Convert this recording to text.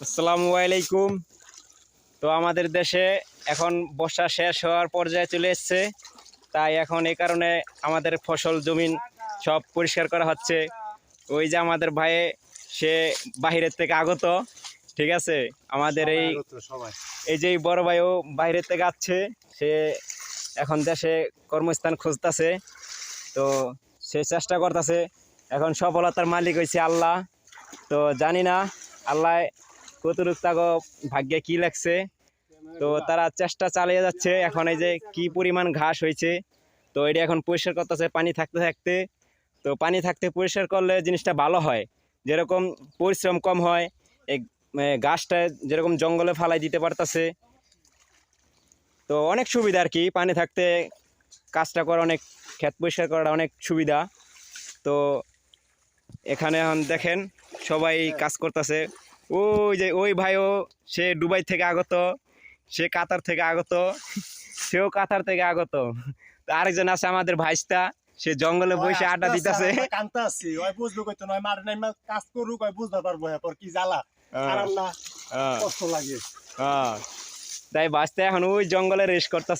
আসসালামু আলাইকুম। তো আমাদের দেশে এখন বর্ষা শেষ হওয়ার পর্যায়ে চলে এসছে, তাই এখন এই কারণে আমাদের ফসল জমিন সব পরিষ্কার করা হচ্ছে। ওই যে আমাদের ভাই, সে বাহিরের থেকে আগত, ঠিক আছে। আমাদের এই এই যে বড় ভাইও বাইরের থেকে আসছে, সে এখন দেশে কর্মস্থান খুঁজতেছে। তো সে চেষ্টা করতেছে, এখন সফলতার মালিক হয়েছে আল্লাহ। তো জানি না আল্লাহ কতটুক তাগো ভাগ্যে কি লাগছে। তো তারা চেষ্টা চালিয়ে যাচ্ছে। এখন এই যে কি পরিমাণ ঘাস হয়েছে, তো এটা এখন পরিষ্কার করতেছে পানি থাকতে থাকতে। তো পানি থাকতে পরিষ্কার করলে জিনিসটা ভালো হয়, যেরকম পরিশ্রম কম হয়। এই ঘাসটা যেরকম জঙ্গলে ফালাই দিতে পারতেছে। তো অনেক সুবিধা আর কি, পানি থাকতে কাজটা করা অনেক, ক্ষেত পরিষ্কার করাটা অনেক সুবিধা। তো এখানে এখন দেখেন সবাই কাজ করতেছে। ওই যে ওই ভাইও, সে দুবাই থেকে আগত, সে কাতার থেকে আগত, সেও কাতার থেকে আগত। তো আরেকজন আছে আমাদের ভাইস্তা, সে জঙ্গলে বসে আড্ডা দিতেছে। কান্তাছি ওই বুঝবো কইতো নয় মার নাই কাজ করুক ওই বুঝতে পারবো এরপর কি জ্বালা খারাপ না কষ্ট লাগে। তাই ভাইস্তা এখন ওই জঙ্গলে রেস করতেছে।